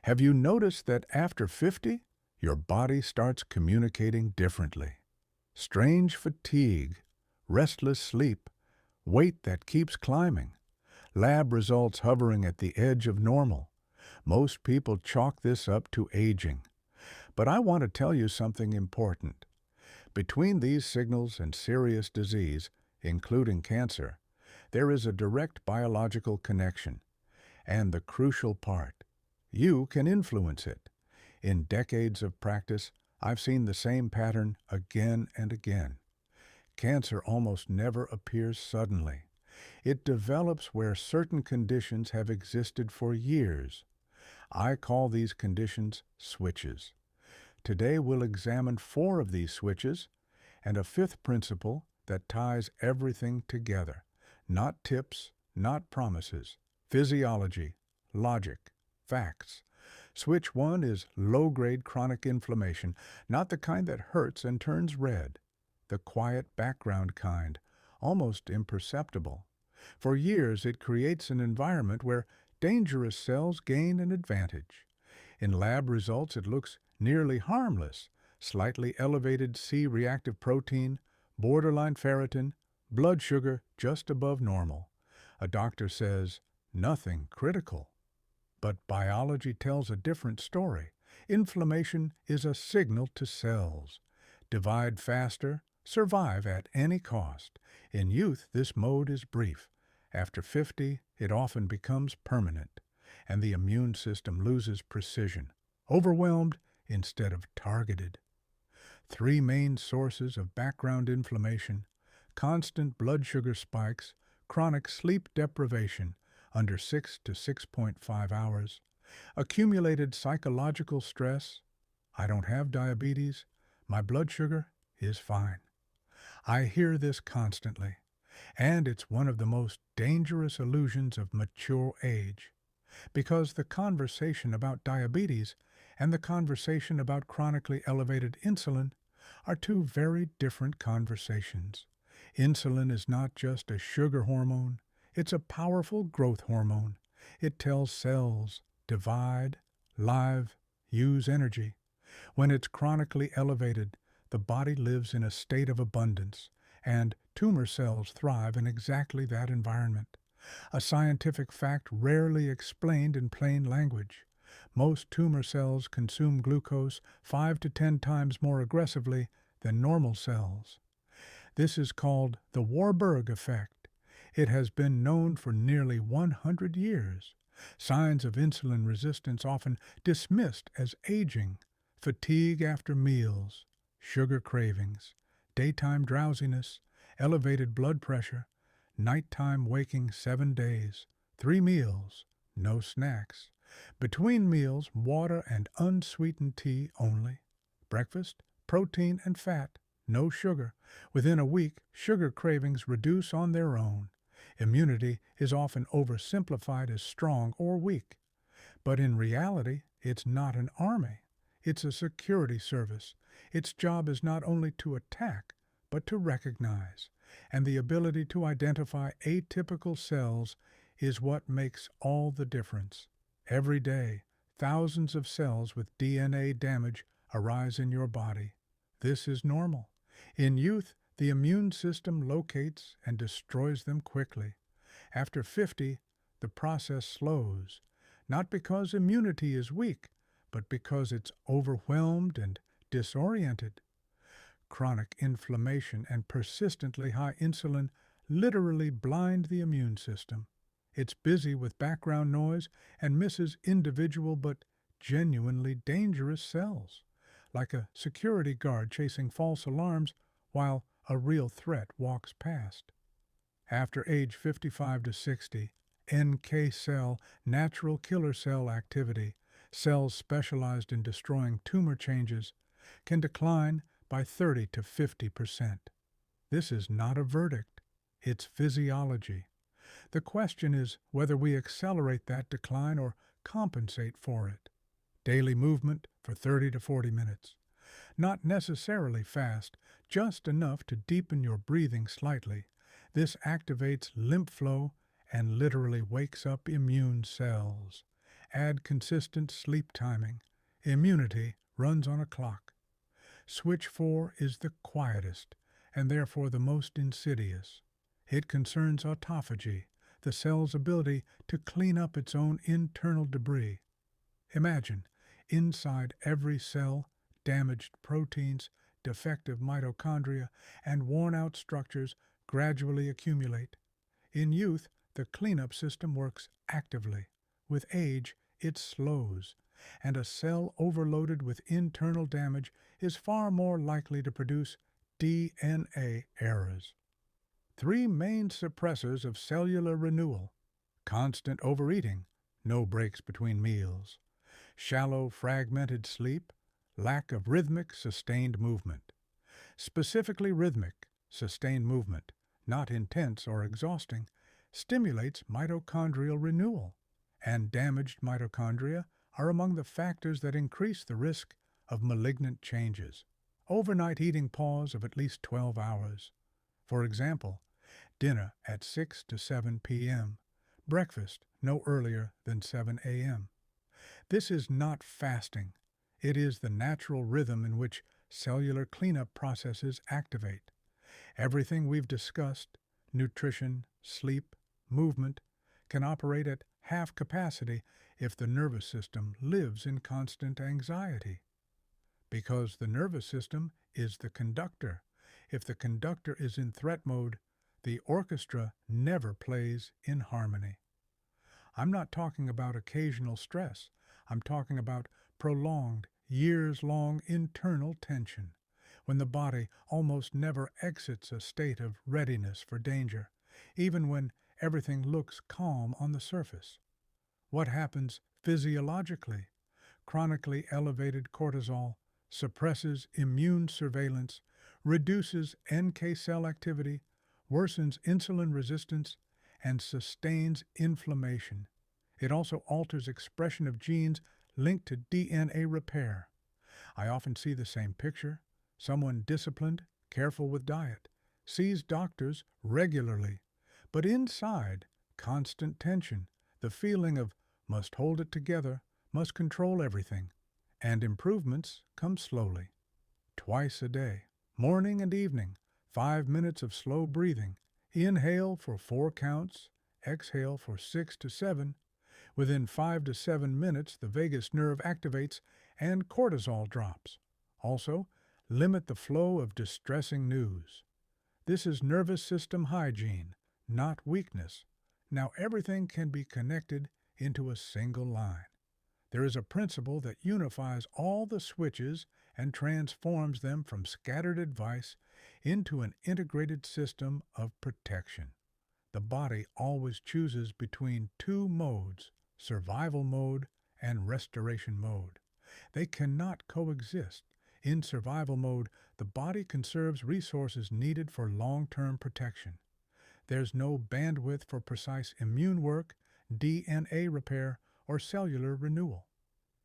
Have you noticed that after 50, your body starts communicating differently? Strange fatigue, restless sleep, weight that keeps climbing, lab results hovering at the edge of normal. Most people chalk this up to aging. But I want to tell you something important. Between these signals and serious disease, including cancer, there is a direct biological connection. And the crucial part, you can influence it. In decades of practice, I've seen the same pattern again and again. Cancer almost never appears suddenly. It develops where certain conditions have existed for years. I call these conditions switches. Today we'll examine 4 of these switches and a 5th principle that ties everything together. Not tips, not promises. Physiology, logic, facts. Switch 1 is low-grade chronic inflammation, not the kind that hurts and turns red. The quiet background kind, almost imperceptible. For years it creates an environment where dangerous cells gain an advantage. In lab results it looks nearly harmless, slightly elevated C-reactive protein, borderline ferritin, blood sugar just above normal. A doctor says, nothing critical. But biology tells a different story. Inflammation is a signal to cells. Divide faster, survive at any cost. In youth, this mode is brief. After 50, it often becomes permanent, and the immune system loses precision, overwhelmed instead of targeted. 3 main sources of background inflammation: constant blood sugar spikes, chronic sleep deprivation under 6 to 6.5 hours, accumulated psychological stress. I don't have diabetes, my blood sugar is fine. I hear this constantly, and it's one of the most dangerous illusions of mature age, because the conversation about diabetes and the conversation about chronically elevated insulin are 2 very different conversations. Insulin is not just a sugar hormone, it's a powerful growth hormone. It tells cells, divide, live, use energy. When it's chronically elevated, the body lives in a state of abundance, and tumor cells thrive in exactly that environment. A scientific fact rarely explained in plain language. Most tumor cells consume glucose 5 to 10 times more aggressively than normal cells. This is called the Warburg effect. It has been known for nearly 100 years. Signs of insulin resistance often dismissed as aging: fatigue after meals, sugar cravings, daytime drowsiness, elevated blood pressure, nighttime waking 7 days, 3 meals, no snacks. Between meals, water and unsweetened tea only. Breakfast, protein and fat, no sugar. Within a week, sugar cravings reduce on their own. Immunity is often oversimplified as strong or weak. But in reality, it's not an army. It's a security service. Its job is not only to attack, but to recognize. And the ability to identify atypical cells is what makes all the difference. Every day, thousands of cells with DNA damage arise in your body. This is normal. In youth, the immune system locates and destroys them quickly. After 50, the process slows, not because immunity is weak, but because it's overwhelmed and disoriented. Chronic inflammation and persistently high insulin literally blind the immune system. It's busy with background noise and misses individual but genuinely dangerous cells, like a security guard chasing false alarms while a real threat walks past. After age 55 to 60, NK cell, natural killer cell activity, cells specialized in destroying tumor changes, can decline by 30 to 50%. This is not a verdict, it's physiology. The question is whether we accelerate that decline or compensate for it. Daily movement for 30 to 40 minutes. Not necessarily fast, just enough to deepen your breathing slightly. This activates lymph flow and literally wakes up immune cells. Add consistent sleep timing. Immunity runs on a clock. Switch 4 is the quietest, and therefore the most insidious. It concerns autophagy, the cell's ability to clean up its own internal debris. Imagine, inside every cell, damaged proteins, defective mitochondria, and worn-out structures gradually accumulate. In youth, the cleanup system works actively. With age, it slows, and a cell overloaded with internal damage is far more likely to produce DNA errors. Three main suppressors of cellular renewal: constant overeating, no breaks between meals; shallow, fragmented sleep; lack of rhythmic, sustained movement. Specifically rhythmic, sustained movement, not intense or exhausting, stimulates mitochondrial renewal, and damaged mitochondria are among the factors that increase the risk of malignant changes. Overnight eating pause of at least 12 hours. For example, dinner at 6 to 7 p.m., breakfast no earlier than 7 a.m. This is not fasting. It is the natural rhythm in which cellular cleanup processes activate. Everything we've discussed, nutrition, sleep, movement, can operate at half capacity if the nervous system lives in constant anxiety. Because the nervous system is the conductor. If the conductor is in threat mode, the orchestra never plays in harmony. I'm not talking about occasional stress. I'm talking about prolonged, years-long internal tension, when the body almost never exits a state of readiness for danger, even when everything looks calm on the surface. What happens physiologically? Chronically elevated cortisol suppresses immune surveillance, reduces NK cell activity, worsens insulin resistance, and sustains inflammation. It also alters expression of genes linked to DNA repair. I often see the same picture: someone disciplined, careful with diet, sees doctors regularly, but inside, constant tension, the feeling of must hold it together, must control everything, and improvements come slowly. Twice a day, morning and evening, 5 minutes of slow breathing. Inhale for 4 counts, exhale for 6 to 7. Within 5 to 7 minutes, the vagus nerve activates and cortisol drops. Also, limit the flow of distressing news. This is nervous system hygiene, not weakness. Now everything can be connected into a single line. There is a principle that unifies all the switches and transforms them from scattered advice into an integrated system of protection. The body always chooses between two modes: survival mode and restoration mode. They cannot coexist. In survival mode, the body conserves resources needed for long-term protection. There's no bandwidth for precise immune work, DNA repair, or cellular renewal.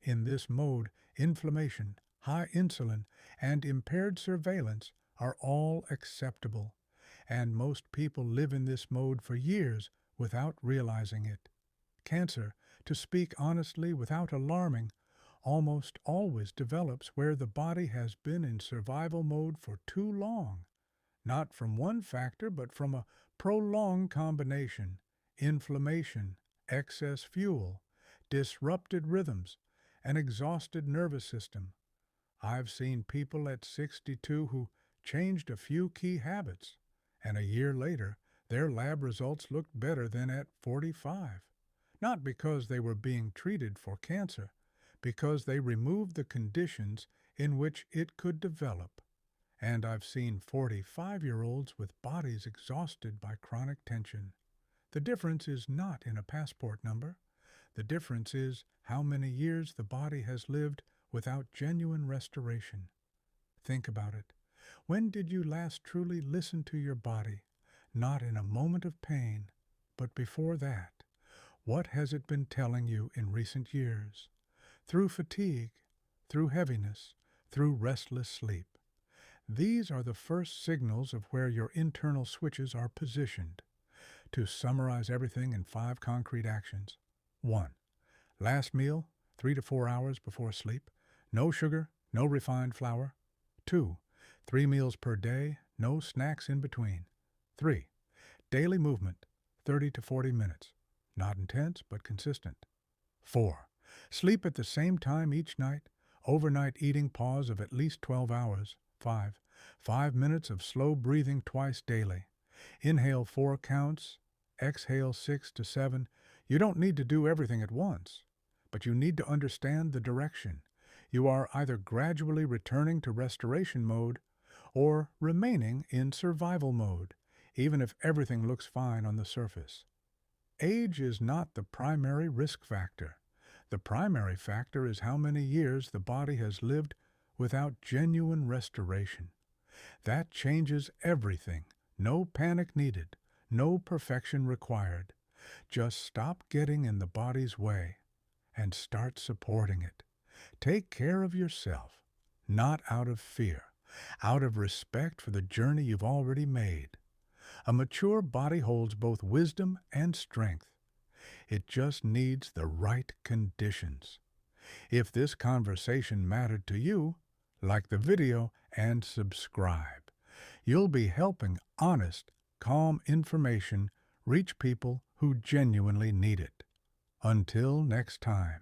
In this mode, inflammation, high insulin, and impaired surveillance are all acceptable, and most people live in this mode for years without realizing it. Cancer, to speak honestly without alarming, almost always develops where the body has been in survival mode for too long, not from one factor but from a prolonged combination: inflammation, excess fuel, disrupted rhythms, an exhausted nervous system. I've seen people at 62 who changed a few key habits, and a year later their lab results looked better than at 45. Not because they were being treated for cancer, because they removed the conditions in which it could develop. And I've seen 45-year-olds with bodies exhausted by chronic tension. The difference is not in a passport number. The difference is how many years the body has lived without genuine restoration. Think about it. When did you last truly listen to your body? Not in a moment of pain, but before that. What has it been telling you in recent years? Through fatigue, through heaviness, through restless sleep. These are the first signals of where your internal switches are positioned. To summarize everything in 5 concrete actions. 1. Last meal, 3 to 4 hours before sleep. No sugar, no refined flour. 2. 3 meals per day, no snacks in between. 3. Daily movement, 30 to 40 minutes. Not intense, but consistent. 4. Sleep at the same time each night. Overnight eating pause of at least 12 hours. 5. 5 minutes of slow breathing twice daily. Inhale 4 counts, exhale 6 to 7. You don't need to do everything at once, but you need to understand the direction. You are either gradually returning to restoration mode or remaining in survival mode, even if everything looks fine on the surface. Age is not the primary risk factor. The primary factor is how many years the body has lived without genuine restoration. That changes everything. No panic needed. No perfection required. Just stop getting in the body's way and start supporting it. Take care of yourself, not out of fear, out of respect for the journey you've already made. A mature body holds both wisdom and strength. It just needs the right conditions. If this conversation mattered to you, like the video and subscribe. You'll be helping honest, calm information reach people who genuinely need it. Until next time.